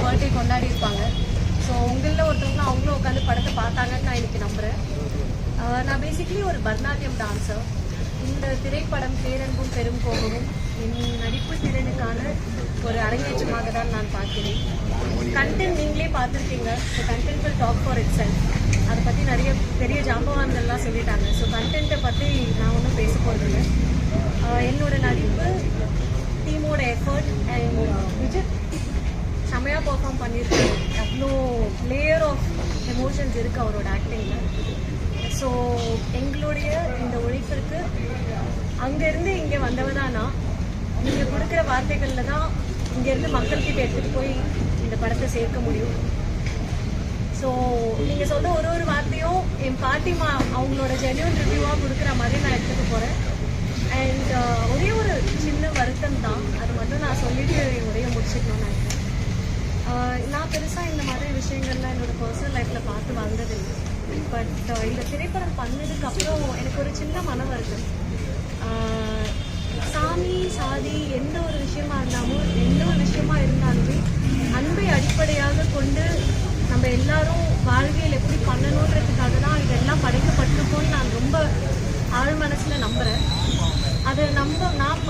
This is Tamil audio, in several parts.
பர்த்டே கொண்டாடி இருப்பாங்க. ஸோ உங்களில் ஒருத்தவங்களும் அவங்களும் உட்காந்து படத்தை பார்த்தாங்கன்னு நான் இன்னைக்கு நம்புகிறேன். நான் பேசிக்கலி ஒரு பரதநாட்டியம் டான்ஸர். இந்த திரைப்படம் பேரன்பும் பெரும் கோபமும் என் நடிப்பு திறனுக்கான ஒரு அரங்கேற்றமாக தான் நான் பார்க்கிறேன். கண்டென்ட் நீங்களே பார்த்துருக்கீங்க. So content will talk for itself. அதை பற்றி நிறைய பெரிய ஜாம்பவான்கள்லாம் சொல்லிட்டாங்க. ஸோ கண்டென்ட்டை பற்றி நான் ஒன்றும் பேச போகிறதில்லை. என்னோட நடிப்பு, டீமோட எஃபர்ட் அண்ட் விஜித் செமையாக பர்ஃபார்ம் பண்ணியிருக்கேன். அவ்வளோ லேயர் ஆஃப் எமோஷன்ஸ் இருக்குது அவரோட ஆக்டிங்கில். ஸோ எங்களுடைய இந்த உழைப்பிற்கு அங்கேருந்து இங்கே வந்தவதானா நீங்கள் கொடுக்குற வார்த்தைகளில் தான் இங்கேருந்து மக்கள்கிட்ட எடுத்துகிட்டு போய் இந்த படத்தை சேர்க்க முடியும். ஸோ நீங்கள் சொல்ல ஒரு வார்த்தையும் என் பாட்டிமா அவங்களோட ஜென்யூன் ரிவ்யூவாக கொடுக்குற மாதிரி நான் எடுத்துகிட்டு போகிறேன். அண்ட் ஒரே ஒரு சின்ன வருத்தம் தான், அது மட்டும் நான் சொல்லிட்டு உரையை முடிச்சுக்கணும்னு நினைக்கிறேன். நான் பெருசாக இந்த மாதிரி விஷயங்கள்லாம் என்னோட பர்சனல் லைஃப்பில் பார்த்து வந்ததில்லை. பட் இந்த திரைப்படம் பண்ணதுக்கப்புறம் எனக்கு ஒரு சின்ன மனம் வருது. சாமி சாதி எந்த ஒரு விஷயமா இருந்தாலுமே அன்பை அடிப்படையாக கொண்டு நம்ம எல்லாரும் வாழ்வியல் எப்படி பண்ணணுன்றதுக்காக தான் இதெல்லாம் படைக்கப்பட்டிருக்கோன்னு நான் ரொம்ப ஆழ் மனசில் நம்புகிறேன். அதை நான்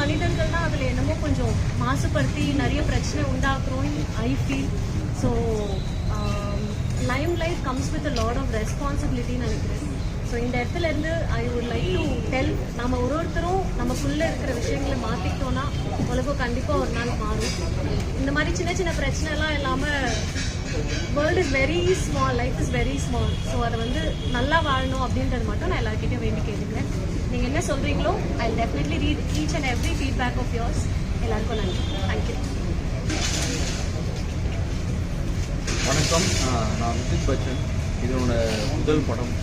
மனிதர்கள் தான் அதில் என்னமோ கொஞ்சம் மாசுபடுத்தி நிறைய பிரச்சனை உண்டாக்குறோன்னு I feel. So life comes with a lot of ரெஸ்பான்சிபிலிட்டின்னு நினைக்கிறேன். ஸோ இந்த இடத்துல இருந்து I would like to tell, நம்ம ஒருத்தரும் நமக்குள்ளே இருக்கிற விஷயங்களை மாற்றிக்கிட்டோன்னா உலகம் கண்டிப்பாக ஒரு நாள் மாறும். இந்த மாதிரி சின்ன சின்ன பிரச்சனைலாம் இல்லாமல் world is very small, life is very small. So அதை நல்லா வாழணும் அப்படின்றது மட்டும் நான் எல்லாருக்கிட்டையும் வேண்டி கேட்டுக்கிறேன். நீங்கள் என்ன சொல்கிறீங்களோ I definitely read each and every feedback of yours. எல்லாருக்கும் நன்றி. தேங்க்யூ. வணக்கம், நான் விஜித் பச்சன். இதனோட முதல் படம்.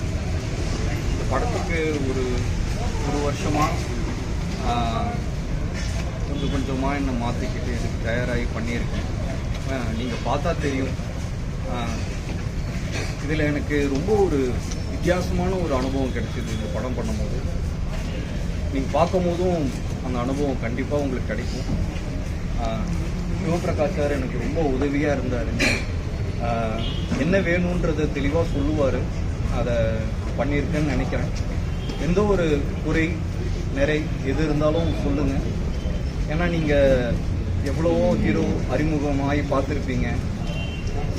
இந்த படத்துக்கு ஒரு வருஷமாக கொஞ்சமாக என்னை மாற்றிக்கிட்டு இதுக்கு தயாராகி பண்ணியிருக்கேன். நீங்கள் பார்த்தா தெரியும். இதில் எனக்கு ரொம்ப ஒரு வித்தியாசமான ஒரு அனுபவம் கிடைச்சிது இந்த படம் பண்ணும்போது. நீங்கள் பார்க்கும் போதும் அந்த அனுபவம் கண்டிப்பாக உங்களுக்கு கிடைக்கும். சிவபிரகாஷ் சார் எனக்கு ரொம்ப உதவியாக இருந்தார். என்ன வேணுன்றதை தெளிவாக சொல்லுவார். அதை பண்ணியிருக்கேன்னு நினைக்கிறேன். எந்த ஒரு குறை நிறை எது இருந்தாலும் சொல்லுங்கள். ஏன்னா நீங்கள் எவ்வளவோ ஹீரோ அறிமுகமாகி பார்த்துருப்பீங்க.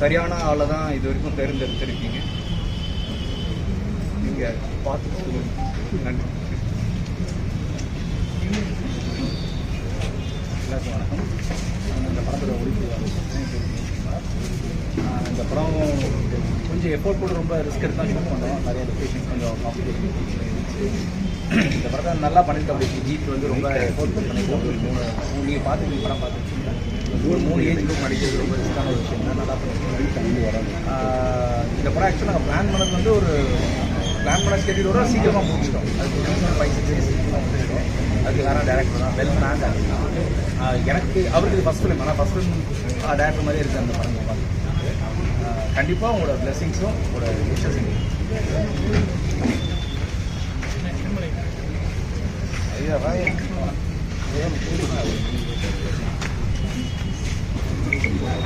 சரியான ஆளை தான் இது வரைக்கும் தேர்ந்தெடுத்திருக்கீங்க. நீங்கள் பார்த்து சொல்லுங்கள். நன்றி. எல்லாருக்கும் வணக்கம். இந்த படத்தோட இந்த படம் கொஞ்சம் எஃபோர்ட் போட்டு ரொம்ப ரிஸ்க் எடுத்து தான் ஷூட் பண்ணோம். நிறைய லொக்கேஷன் கொஞ்சம் காம்ப்ளிகேஷன் இருந்துச்சு. இந்த படத்தை நல்லா பண்ணிட்டு அப்படி ஜீப் ரொம்ப எஃபோர்ட் போட்டு பண்ணிட்டு ஒரு நீங்கள் பார்த்து படம் பார்த்துருக்கீங்க. ஒரு 3 ஏஜ் குரூப் நடிக்கிறது ரொம்ப ரிஸ்க்கான ஒரு விஷயம் தான். நல்லா பண்ணிட்டு வரோம். இந்த படம் ஆக்சுவலாக நாங்கள் பிளான் பண்ணது ஒரு பிளான் பண்ண ஸ்கெடியூலோட சீக்கிரமாக முடிச்சிட்டோம். அதுக்கு 5-6 days சீக்கிரமாக முடிச்சிட்டோம். அதுக்கு வேறு டேரக்டர் தான் வெல் பிளான் ஆகிருந்தான். எனக்கு அவருக்கு ஃபஸ்ட் ஃபிலிம், ஆனால் ஃபஸ்ட் ஃபிலிம் டேரக்டர் மாதிரி இருக்குது அந்த படம் பார்த்து. கண்டிப்பாக உங்களோட பிளெஸிங்ஸும் உங்களோட விஷஸும்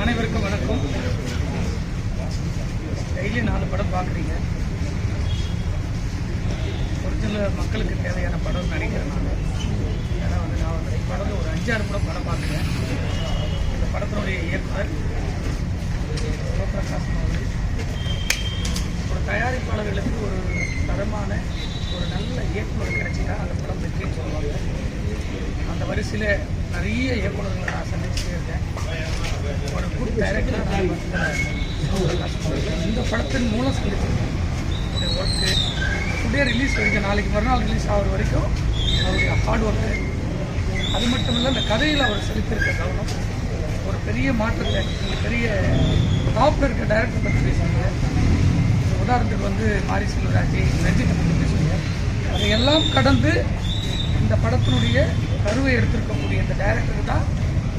அனைவருக்கும் வணக்கம். டெய்லி 4 படம் பார்க்குறீங்க. ஒரிஜினல் மக்களுக்கு தேவையான படம் நினைக்கிறேன் நான். ஏன்னா நான் படம் ஒரு 5-6 படம் பார்க்குறேன். இந்த படத்தினுடைய இயக்குனர் சிவபிரகாஷ் அவர்கள் ஒரு தயாரிப்பாளர்களுக்கு ஒரு தரமான ஒரு நல்ல இயக்குனர் கிடைச்சிட்டா அந்த படம் வெற்றின்னு சொல்லுவாங்க. அந்த வரிசையில் நிறைய இயக்குநர்களை நான் சந்திச்சுட்டே இருக்கேன். ஒரு குட் டைரக்டராக நான் இந்த படத்தின் மூலம் சந்திச்சிருக்கேன். அவருடைய ஒர்க்கு டுடே ரிலீஸ் வரைக்கும், நாளைக்கு மறுநாள் ரிலீஸ் ஆகிற வரைக்கும் அவருடைய ஹார்ட் ஒர்க்கு, அது மட்டும் இல்லை இந்த கதையில் அவர் செலுத்தியிருக்க கவனம் ஒரு பெரிய மாற்றத்தை. பெரிய டாப்பில் இருக்க டைரக்டர் பற்றி பேசுகிறீங்க. உதாரணத்துக்கு மாரி செல்வராஜ், ரஞ்சித்தை பற்றி பேசுகிறீங்க. அதையெல்லாம் கடந்து இந்த படத்தினுடைய கருவை எடுத்திருக்கக்கூடிய இந்த டைரக்டருக்கு தான்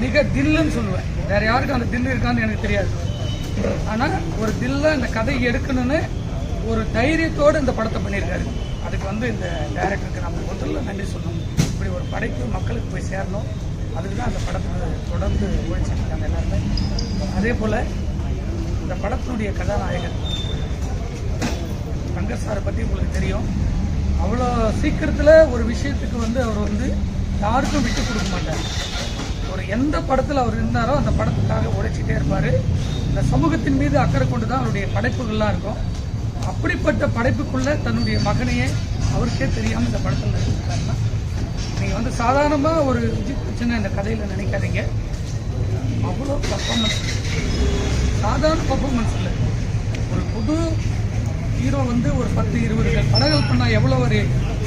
மிக தில்லுன்னு சொல்லுவேன். வேறு யாருக்கும் அந்த தில்லு இருக்கான்னு எனக்கு தெரியாது. ஆனால் ஒரு தில்லை இந்த கதையை எடுக்கணும்னு ஒரு தைரியத்தோடு இந்த படத்தை பண்ணியிருக்காரு. அதுக்கு இந்த டைரக்டருக்கு நம்ம முதல்ல நன்றி சொல்லணும். இப்படி ஒரு படைப்பு மக்களுக்கு போய் சேரணும். அதுக்கு தான் அந்த படத்தை தொடர்ந்து உழைச்சிட்டு இருக்காங்க எல்லாருமே. அதே போல் இந்த படத்தினுடைய கதாநாயகர் தங்கர் சாரை பற்றி உங்களுக்கு தெரியும். அவ்வளோ சீக்கிரத்தில் ஒரு விஷயத்துக்கு அவர் யாருக்கும் விட்டு கொடுக்க மாட்டார். ஒரு எந்த படத்தில் அவர் இருந்தாரோ அந்த படத்துக்காக உழைச்சிட்டே இருப்பார். இந்த சமூகத்தின் மீது அக்கறை கொண்டு தான் அவருடைய படைப்புகள்லாம் இருக்கும். அப்படிப்பட்ட படைப்புக்குள்ளே தன்னுடைய மகனையே அவருக்கே தெரியாமல் இந்த படத்தில் நடிச்சிருக்காருன்னா நீங்கள் சாதாரணமாக ஒரு விஜித் சின்ன இந்த கதையில் நினைக்காதீங்க. அவ்வளோ பர்ஃபார்மன்ஸ், சாதாரண பர்ஃபார்மன்ஸ் இல்லை. ஒரு புது ஹீரோ ஒரு 10-20 படங்கள் பண்ணால் எவ்வளோ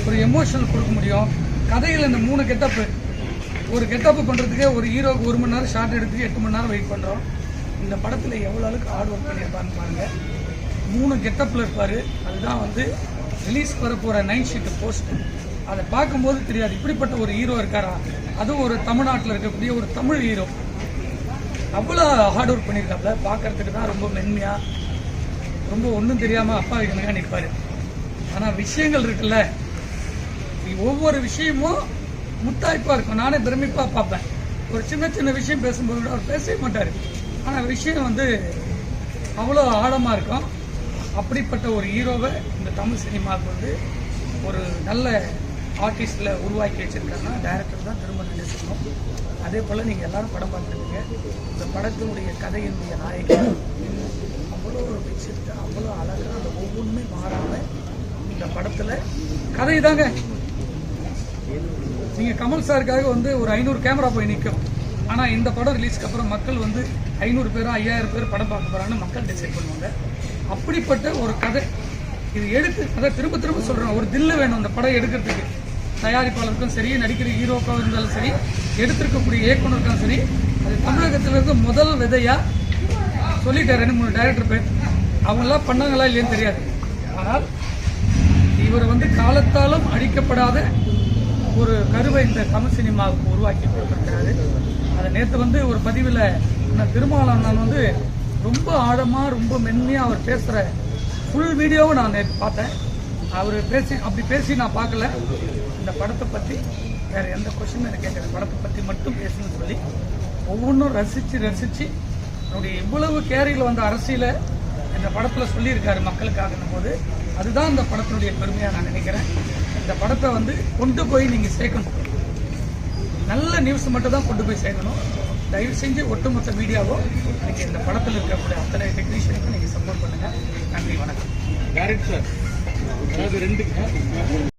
ஒரு எமோஷனல் கொடுக்க முடியும். கதையில் இந்த 3 கெட்டப்பு, ஒரு கெட்டப்பு பண்ணுறதுக்கே ஒரு ஹீரோவுக்கு 1 மணி நேரம் ஷார்ட் எடுத்துக்கு 8 மணி நேரம் வெயிட் பண்ணுறோம். இந்த படத்தில் எவ்வளோ அளவுக்கு ஹார்ட் ஒர்க் பண்ணியிருப்பாருன்னு பாருங்கள். 3 கெட்டப்பில் இருப்பார். அதுதான் ரிலீஸ் வரப்போகிற 9 ஷீட் போஸ்ட். அதை பார்க்கும்போது தெரியாது இப்படிப்பட்ட ஒரு ஹீரோ இருக்காரா. அதுவும் ஒரு தமிழ்நாட்டில் இருக்கக்கூடிய ஒரு தமிழ் ஹீரோ. அவ்வளோ ஹார்ட் ஒர்க் பண்ணியிருக்காப்புல. பார்க்கறதுக்கு தான் ரொம்ப மென்மையாக, ரொம்ப ஒன்றும் தெரியாமல் அப்பா எனக்கு நிற்பார். ஆனால் விஷயங்கள் இருக்குல்ல, ஒவ்வொரு விஷயமும் முத்தாய்ப்பாக இருக்கும். நானே பிரமிப்பாக பார்ப்பேன். ஒரு சின்ன சின்ன விஷயம் பேசும்போது கூட அவர் பேசவே மாட்டார். ஆனால் விஷயம் அவ்வளோ ஆழமாக இருக்கும். அப்படிப்பட்ட ஒரு ஹீரோவை இந்த தமிழ் சினிமாவுக்கு ஒரு நல்ல ஆர்டிஸ்டில் உருவாக்கி வச்சுருக்காருன்னா டைரக்டர் தான் திரும்ப நன்றி சொல்லணும். அதே போல் நீங்கள் எல்லோரும் படம் பார்த்துருக்கீங்க. இந்த படத்தினுடைய கதையினுடைய நாயகன் அவ்வளோ ஒரு பிக்சர், அவ்வளோ அழகாக அந்த ஒவ்வொன்றுமே மாறாமல் இந்த படத்தில் கதை தாங்க. நீங்கள் கமல் சாருக்காக ஒரு 500 கேமரா போய் நிற்கும். ஆனால் இந்த படம் ரிலீஸ்க்கு அப்புறம் மக்கள் 500 பேரோ 5000 பேர் படம் பார்க்க போகிறாங்கன்னு மக்கள் டிசைட் பண்ணுவாங்க. அப்படிப்பட்ட ஒரு கதை இது அதான் திரும்ப திரும்ப சொல்கிறேன், ஒரு தில்லு வேணும் இந்த படம் எடுக்கிறதுக்கு. தயாரிப்பாளருக்கும் சரி, நடிக்கிற ஹீரோக்காக இருந்தாலும் சரி, எடுத்திருக்கக்கூடிய இயக்குனருக்கும் சரி, அது தமிழகத்திலிருந்து முதல் விதையாக சொல்லிட்டார் 2-3 டைரக்டர் பேர். அவங்களாம் பண்ணாங்களா இல்லைன்னு தெரியாது. ஆனால் இவர் காலத்தாலும் அழிக்கப்படாத ஒரு கருவை இந்த தமிழ் சினிமாவுக்கு உருவாக்கி கொடுத்துருக்கிறாரு. அதை நேற்று ஒரு பதிவில் நான் திருமாவளவன் ரொம்ப ஆழமாக ரொம்ப மென்மையாக அவர் பேசுகிற ஃபுல் வீடியோவை நான் நேற்று பார்த்தேன். அவர் அப்படி பேசி நான் பார்க்கல. இந்த படத்தை பற்றி வேறு எந்த கொஸ்டினும் எனக்கு கேட்குற படத்தை பற்றி மட்டும் பேசணும்னு சொல்லி ஒவ்வொன்றும் ரசித்து என்னுடைய இவ்வளவு கேரியில் அரசியலை இந்த படத்தில் சொல்லியிருக்காரு மக்களுக்காகணும் போது அதுதான் இந்த படத்தினுடைய பெருமையாக நான் நினைக்கிறேன். இந்த படத்தை கொண்டு போய் நீங்கள் சேர்க்கணும். நல்ல நியூஸ் மட்டும் தான் கொண்டு போய் சேர்க்கணும். தயவு செஞ்சு ஒட்டுமொத்த மீடியாவோ நீங்கள் இந்த படத்தில் இருக்கக்கூடிய அத்தனை டெக்னீஷியனுக்கும் நீங்கள் சப்போர்ட் பண்ணுங்கள். நன்றி, வணக்கம். டைரக்டர் சார், அதாவது 2